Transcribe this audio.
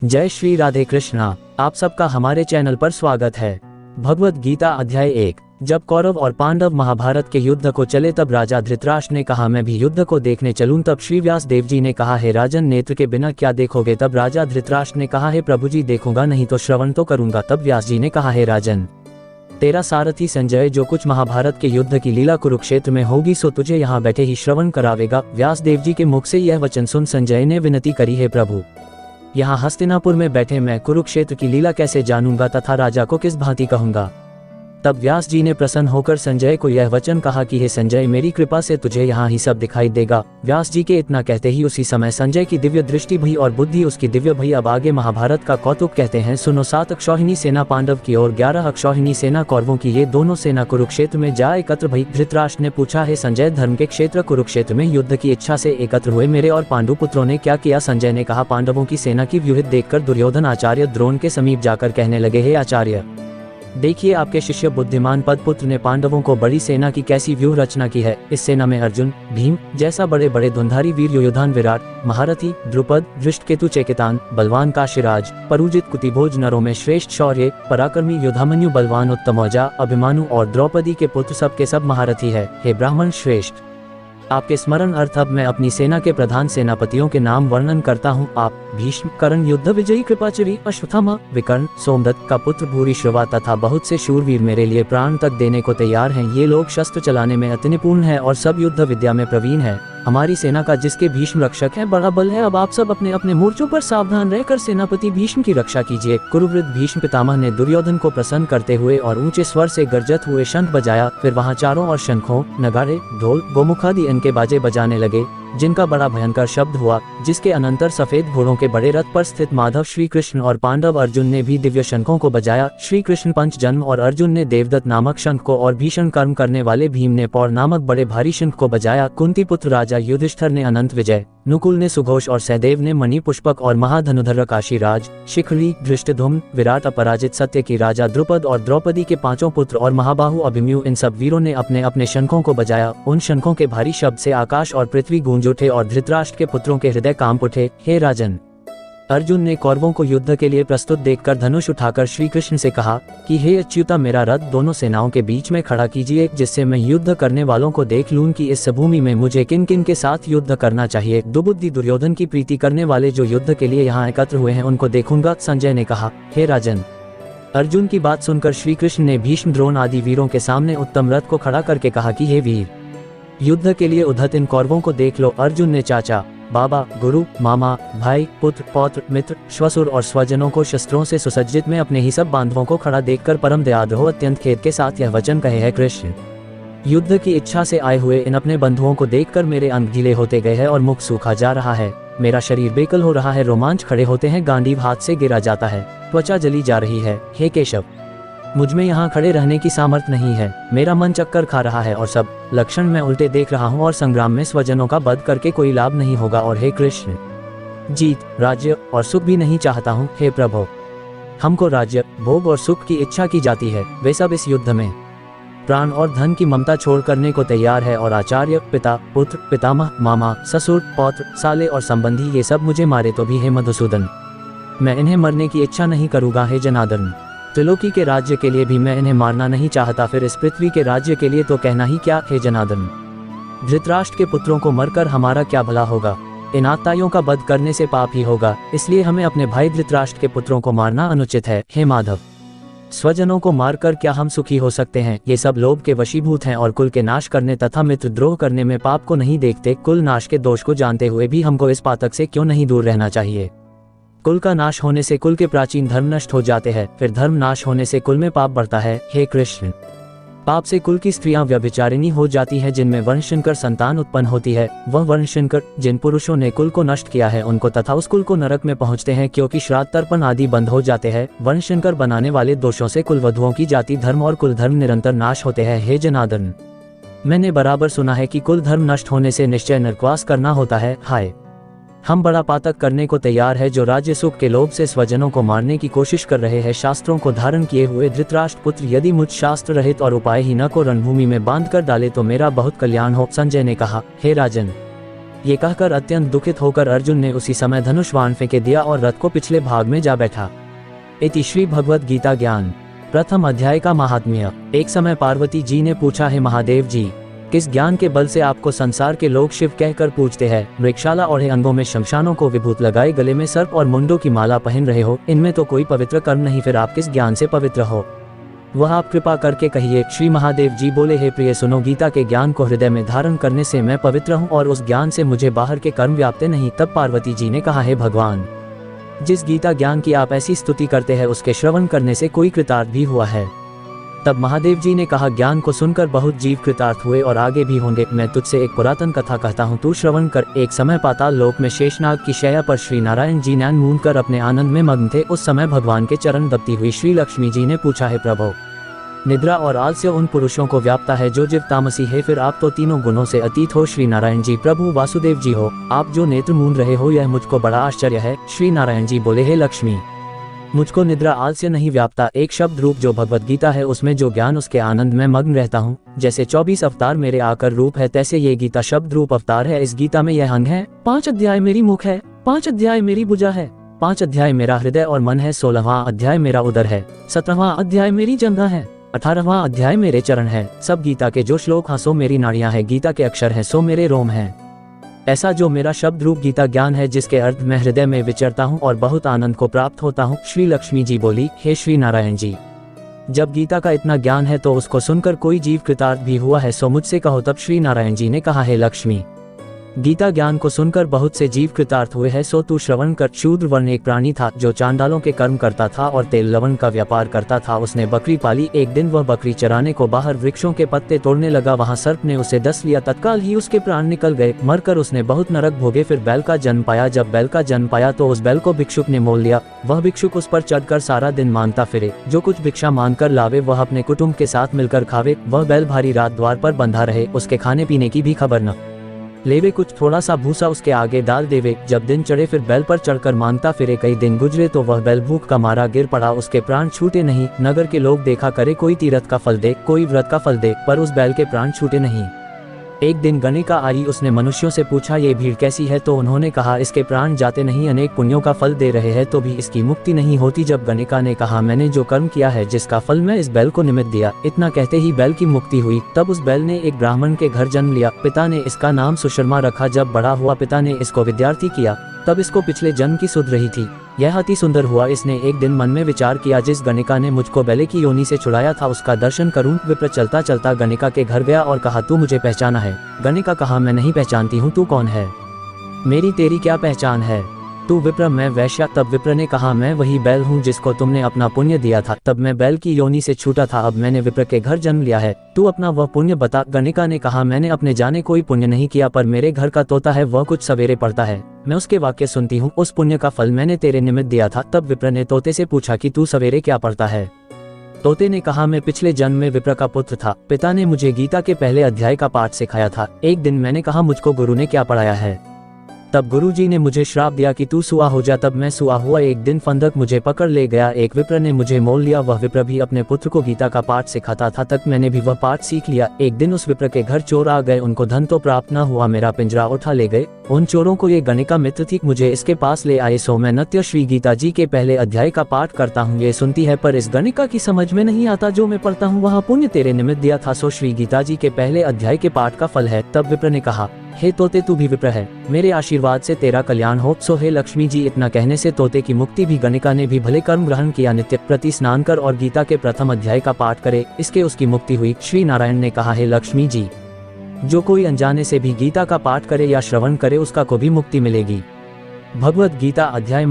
जय श्री राधे कृष्णा। आप सबका हमारे चैनल पर स्वागत है। भगवत गीता अध्याय 1। जब कौरव और पांडव महाभारत के युद्ध को चले तब राजा धृतराष्ट्र ने कहा, मैं भी युद्ध को देखने चलूं। तब श्री व्यास देव जी ने कहा, हे राजन, नेत्र के बिना क्या देखोगे? तब राजा धृतराष्ट्र ने कहा, हे प्रभु जी, देखूंगा नहीं तो श्रवण तो करूंगा। तब व्यास जी ने कहा, हे राजन, तेरा सारथी संजय जो कुछ महाभारत के युद्ध की लीला कुरुक्षेत्र में होगी सो तुझे यहाँ बैठे ही श्रवण करावेगा। व्यास देव जी के मुख से यह वचन सुन संजय ने विनती करी, हे प्रभु, यहाँ हस्तिनापुर में बैठे मैं कुरुक्षेत्र की लीला कैसे जानूंगा तथा राजा को किस भांति कहूंगा। तब व्यास जी ने प्रसन्न होकर संजय को यह वचन कहा कि हे संजय, मेरी कृपा से तुझे यहाँ ही सब दिखाई देगा। व्यास जी के इतना कहते ही उसी समय संजय की दिव्य दृष्टि भई और बुद्धि उसकी दिव्य भई। अब आगे महाभारत का कौतुक कहते हैं, सुनो। 7 अक्षौहिणी सेना पांडव की और 11 अक्षौहिणी सेना कौरवों की, ये दोनों सेना कुरुक्षेत्र में जा एकत्र भई। धृतराष्ट्र ने पूछा, हे संजय, धर्म के क्षेत्र कुरुक्षेत्र में युद्ध की इच्छा से एकत्र हुए मेरे और पांडु पुत्रों ने क्या किया? संजय ने कहा, पांडवों की सेना की व्यूहित देखकर दुर्योधन आचार्य द्रोण के समीप जाकर कहने लगे, हे आचार्य, देखिए, आपके शिष्य बुद्धिमान पदपुत्र ने पांडवों को बड़ी सेना की कैसी व्यूह रचना की है। इस सेना में अर्जुन, भीम जैसा बड़े बड़े धुंधारी वीर योधान विराट, महारथी द्रुपद, धृष्टकेतु चेकितान, बलवान काशीराज, परुजित कुतिभोज, नरों में श्रेष्ठ शौर्य पराक्रमी योधामन्यु, बलवान उत्तमौजा, अभिमानु और द्रौपदी के पुत्र सब के सब महारथी है। हे ब्राह्मण श्रेष्ठ, आपके स्मरण अर्थ अब मैं अपनी सेना के प्रधान सेनापतियों के नाम वर्णन करता हूँ। आप भीष्म, कर्ण, युद्ध विजयी, कृपाचारी, अश्वत्थामा, विकर्ण, सोमदत्त का पुत्र भूरिश्रवा तथा बहुत से शूरवीर मेरे लिए प्राण तक देने को तैयार हैं। ये लोग शस्त्र चलाने में अति निपुण हैं और सब युद्ध विद्या में प्रवीण है। हमारी सेना का जिसके भीष्म रक्षक है बड़ा बल है। अब आप सब अपने अपने मोर्चों पर सावधान रहकर सेनापति भीष्म की रक्षा कीजिए। कुरुवृद्ध भीष्म पितामह ने दुर्योधन को प्रसन्न करते हुए और ऊंचे स्वर से गर्जत हुए शंख बजाया। फिर वहां चारों ओर शंखों, नगाड़े, ढोल, गोमुख आदि इनके बाजे बजाने लगे, जिनका बड़ा भयंकर शब्द हुआ, जिसके अनंतर सफेद घोड़ों के बड़े रथ पर स्थित माधव श्री कृष्ण और पांडव अर्जुन ने भी दिव्य शंखों को बजाया। श्री कृष्ण पंच जन्म और अर्जुन ने देवदत्त नामक शंख को और भीषण कर्म करने वाले भीम ने पौर नामक बड़े भारी शंख को बजाया। कुंती पुत्र राजा युधिष्ठिर ने अनंत विजय, नुकुल ने सुघोष और सहदेव ने मणि पुष्पक और महाधनुधर काशीराज, शिखरी, धृष्टद्युम्न, विराट, अपराजित, सत्य की राजा द्रुपद और द्रौपदी के 5 पुत्र और महाबाहु अभिमन्यु, इन सब वीरों ने अपने अपने शंखों को बजाया। उन शंखों के भारी शब्द से आकाश और पृथ्वी गूंज उठे और धृतराष्ट्र के पुत्रों के हृदय कांप उठे। हे राजन, अर्जुन ने कौरवों को युद्ध के लिए प्रस्तुत देखकर धनुष उठाकर श्री कृष्ण से कहा कि हे अच्युता, मेरा रथ दोनों सेनाओं के बीच में खड़ा कीजिए, जिससे मैं युद्ध करने वालों को देख लूं कि इस भूमि में मुझे किन किन के साथ युद्ध करना चाहिए। दुबुद्धि दुर्योधन की प्रीति करने वाले जो युद्ध के लिए यहाँ एकत्र हुए हैं उनको देखूंगा। संजय ने कहा, हे राजन। अर्जुन की बात सुनकर श्री कृष्ण ने भीष्म, द्रोण आदि वीरों के सामने उत्तम रथ को खड़ा करके कहा कि हे वीर, युद्ध के लिए उद्धत इन कौरवों को देख लो। अर्जुन ने चाचा, बाबा, गुरु, मामा, भाई, पुत्र, पौत्र, मित्र, श्वशुर और स्वजनों को शस्त्रों से सुसज्जित में अपने ही सब बांधवों को खड़ा देखकर परम दयाद्रो अत्यंत खेद के साथ यह वचन कहे, है कृष्ण, युद्ध की इच्छा से आए हुए इन अपने बंधुओं को देखकर मेरे अंग ढीले होते गए हैं और मुख सूखा जा रहा है। मेरा शरीर बेकल हो रहा है, रोमांच खड़े होते हैं, गांडीव हाथ से गिरा जाता है, त्वचा जली जा रही है। हे केशव, मुझ में यहाँ खड़े रहने की सामर्थ्य नहीं है। मेरा मन चक्कर खा रहा है और सब लक्षण मैं उल्टे देख रहा हूँ और संग्राम में स्वजनों का वध करके कोई लाभ नहीं होगा। और हे कृष्ण, जीत, राज्य और सुख भी नहीं चाहता हूँ। हे प्रभु, हमको राज्य, भोग और सुख की इच्छा की जाती है। वे सब इस युद्ध में प्राण और धन की ममता छोड़ करने को तैयार है और आचार्य, पिता, पुत्र, पितामह, मामा, ससुर, पौत्र, साले और संबंधी ये सब मुझे मारे तो भी हे मधुसूदन, मैं इन्हें मरने की इच्छा नहीं करूँगा। हे जनार्दन, त्रिलोकी के राज्य के लिए भी मैं इन्हें मारना नहीं चाहता, फिर इस पृथ्वी के राज्य के लिए तो कहना ही क्या। हे जनार्दन, धृतराष्ट्र के पुत्रों को मरकर हमारा क्या भला होगा? इन आत्ताइयों का वध करने से पाप ही होगा, इसलिए हमें अपने भाई धृतराष्ट्र के पुत्रों को मारना अनुचित है। हे माधव, स्वजनों को मारकर क्या हम सुखी हो सकते हैं? ये सब लोभ के वशीभूत हैं और कुल के नाश करने तथा मित्र द्रोह करने में पाप को नहीं देखते। कुल नाश के दोष को जानते हुए भी हमको इस पातक से क्यों नहीं दूर रहना चाहिए? कुल का नाश होने से कुल के प्राचीन धर्म नष्ट हो जाते हैं, फिर धर्म नाश होने से कुल में पाप बढ़ता है। हे कृष्ण, पाप से कुल की स्त्रियां व्यभिचारिणी हो जाती हैं, जिनमें वंशंकर संतान उत्पन्न होती है। वह वंशंकर जिन पुरुषों ने कुल को नष्ट किया है उनको तथा उस कुल को नरक में पहुंचते हैं, क्योंकि श्राद्ध तर्पण आदि बंद हो जाते हैं। वंशंकर बनाने वाले दोषों से कुल वधुओं की जाति धर्म और कुल धर्म निरंतर नाश होते हैं। हे जनार्दन, मैंने बराबर सुना है कि कुल धर्म नष्ट होने से निश्चय नरकवास करना होता है। हाय, हम बड़ा पातक करने को तैयार है, जो राज्य सुख के लोभ से स्वजनों को मारने की कोशिश कर रहे हैं। शास्त्रों को धारण किए हुए धृतराष्ट्र पुत्र यदि मुझ शास्त्र रहित और उपाय ही न को रणभूमि में बांध कर डाले तो मेरा बहुत कल्याण हो। संजय ने कहा, हे राजन, ये कहकर अत्यंत दुखित होकर अर्जुन ने उसी समय धनुष बाण फेंक दिया और रथ को पिछले भाग में जा बैठा। इति श्री भगवद गीता ज्ञान प्रथम अध्याय का महात्म्य। एक समय पार्वती जी ने पूछा, है महादेव जी, किस ज्ञान के बल से आपको संसार के लोग शिव कहकर पूजते हैं? मृगशाला ओढ़े अंगों में शमशानों को विभूत लगाए, गले में सर्प और मुंडों की माला पहन रहे हो, इनमें तो कोई पवित्र कर्म नहीं, फिर आप किस ज्ञान से पवित्र हो? वह आप कृपा करके कहिए। श्री महादेव जी बोले, हे प्रिय सुनो, गीता के ज्ञान को हृदय में धारण करने से मैं पवित्र हूँ और उस ज्ञान से मुझे बाहर के कर्म व्यापते नहीं। तब पार्वती जी ने कहा, हे भगवान, जिस गीता ज्ञान की आप ऐसी स्तुति करते हैं उसके श्रवण करने से कोई कृतार्थ भी हुआ है? तब महादेव जी ने कहा, ज्ञान को सुनकर बहुत जीव कृतार्थ हुए और आगे भी होंगे। मैं तुझसे एक पुरातन कथा कहता हूँ, तू श्रवण कर। एक समय पाताल लोक में शेषनाग की शैया पर श्री नारायण जी नैन मूंद कर अपने आनंद में मग्न थे। उस समय भगवान के चरण दबती हुई श्री लक्ष्मी जी ने पूछा, है प्रभु, निद्रा और आलस्य उन पुरुषों को व्यापता है जो जीव तामसी है, फिर आप तो तीनों गुणों से अतीत हो। श्री नारायण जी, प्रभु वासुदेव जी हो, आप जो नेत्र मूंद रहे हो यह मुझको बड़ा आश्चर्य है। श्री नारायण जी बोले, हे लक्ष्मी, मुझको निद्रा आलस्य नहीं व्यापता। एक शब्द रूप जो भगवत गीता है उसमें जो ज्ञान, उसके आनंद में मग्न रहता हूँ। जैसे 24 अवतार मेरे आकर रूप है, तैसे ये गीता शब्द रूप अवतार है। इस गीता में यह अंग है, 5 अध्याय मेरी मुख है, 5 अध्याय मेरी भुजा है, 5 अध्याय मेरा हृदय और मन है, 16वां अध्याय मेरा उदर है, 17वां अध्याय मेरी जंघा है, 18वां अध्याय मेरे चरण है। सब गीता के जो श्लोक हाँ सो मेरी नाड़ियां है, गीता के अक्षर हैं सो मेरे रोम हैं। ऐसा जो मेरा शब्द रूप गीता ज्ञान है जिसके अर्थ मैं हृदय में विचरता हूँ और बहुत आनंद को प्राप्त होता हूँ। श्री लक्ष्मी जी बोली, हे श्री नारायण जी, जब गीता का इतना ज्ञान है तो उसको सुनकर कोई जीव कृतार्थ भी हुआ है, सो मुझसे कहो। तब श्री नारायण जी ने कहा, हे लक्ष्मी, गीता ज्ञान को सुनकर बहुत से जीव कृतार्थ हुए हैं, सो तू श्रवण कर। शूद्र वर्ण एक प्राणी था जो चांडालों के कर्म करता था और तेल लवण का व्यापार करता था। उसने बकरी पाली। एक दिन वह बकरी चराने को बाहर वृक्षों के पत्ते तोड़ने लगा, वहां सर्प ने उसे डस लिया। तत्काल ही उसके प्राण निकल गए। मरकर उसने बहुत नरक भोगे। फिर बैल का जन्म पाया। जब बैल का जन्म पाया तो उस बैल को भिक्षुक ने मोल लिया। वह भिक्षुक उस पर चढ़कर सारा दिन मांगता फिरे। जो कुछ भिक्षा मांग कर लावे वह अपने कुटुंब के साथ मिलकर खावे। वह बैल भारी रात द्वार पर बंधा रहे, उसके खाने पीने की भी खबर न लेवे। कुछ थोड़ा सा भूसा उसके आगे डाल देवे। जब दिन चढ़े फिर बैल पर चढ़कर मांगता फिरे। कई दिन गुजरे तो वह बैल भूख का मारा गिर पड़ा। उसके प्राण छूटे नहीं। नगर के लोग देखा करे, कोई तीरथ का फल दे, कोई व्रत का फल दे, पर उस बैल के प्राण छूटे नहीं। एक दिन गणिका आई। उसने मनुष्यों से पूछा, ये भीड़ कैसी है? तो उन्होंने कहा, इसके प्राण जाते नहीं, अनेक पुण्यों का फल दे रहे हैं तो भी इसकी मुक्ति नहीं होती। जब गणिका ने कहा, मैंने जो कर्म किया है जिसका फल मैं इस बैल को निमित्त दिया, इतना कहते ही बैल की मुक्ति हुई। तब उस बैल ने एक ब्राह्मण के घर जन्म लिया। पिता ने इसका नाम सुशर्मा रखा। जब बड़ा हुआ पिता ने इसको विद्यार्थी किया। तब इसको पिछले जन्म की सुध रही थी। यह अति सुंदर हुआ। इसने एक दिन मन में विचार किया, जिस गणिका ने मुझको बैले की योनि से छुड़ाया था उसका दर्शन करूं। विप्र चलता चलता गणिका के घर गया और कहा, तू मुझे पहचाना है? गणिका कहा, मैं नहीं पहचानती हूँ, तू कौन है? मेरी तेरी क्या पहचान है? तू विप्र, मैं वैश्या। तब विप्र ने कहा, मैं वही बैल हूँ जिसको तुमने अपना पुण्य दिया था। तब मैं बैल की योनि से छूटा था, अब मैंने विप्र के घर जन्म लिया है। तू अपना वह पुण्य बता। गणिका ने कहा, मैंने अपने जाने कोई पुण्य नहीं किया, पर मेरे घर का तोता है, वह कुछ सवेरे पढ़ता है, मैं उसके वाक्य सुनती हूँ। उस पुण्य का फल मैंने तेरे निमित्त दिया था। तब विप्र ने तोते से पूछा कि तू सवेरे क्या पढ़ता है? तोते ने कहा, मैं पिछले जन्म में विप्र का पुत्र था। पिता ने मुझे गीता के पहले अध्याय का पाठ सिखाया था। एक दिन मैंने कहा, मुझको गुरु ने क्या पढ़ाया है? तब गुरुजी ने मुझे श्राप दिया कि तू सुआ हो जा। तब मैं सुआ हुआ। एक दिन फंदक मुझे पकड़ ले गया। एक विप्र ने मुझे मोल लिया। वह विप्र भी अपने पुत्र को गीता का पाठ सिखाता था। तक मैंने भी वह पाठ सीख लिया। एक दिन उस विप्र के घर चोर आ गए। उनको धन तो प्राप्त न हुआ, मेरा पिंजरा उठा ले गए। उन चोरों को ये गणिका मित्र थी, मुझे इसके पास ले आए। सो मैं नित्य श्री गीता जी के पहले अध्याय का पाठ करता हूँ। ये सुनती है, पर इस गणिका की समझ में नहीं आता जो मैं पढ़ता हूँ वह पुण्य तेरे निमित्त दिया था, सो श्री गीता जी के पहले अध्याय के पाठ का फल है। तब विप्र ने कहा, हे तोते, तू भी विप्र है, मेरे आशीर्वाद से तेरा कल्याण हो। सो हे लक्ष्मी जी, इतना कहने से तोते की मुक्ति भी। गणिका ने भी भले कर्म ग्रहण किया। नित्य प्रति स्नान कर और गीता के प्रथम अध्याय का पाठ करे, इसके उसकी मुक्ति हुई। श्री नारायण ने कहा, हे लक्ष्मी जी, जो कोई अनजाने से भी गीता का पाठ करे या श्रवण करे उसका को भी मुक्ति मिलेगी। भगवद गीता अध्याय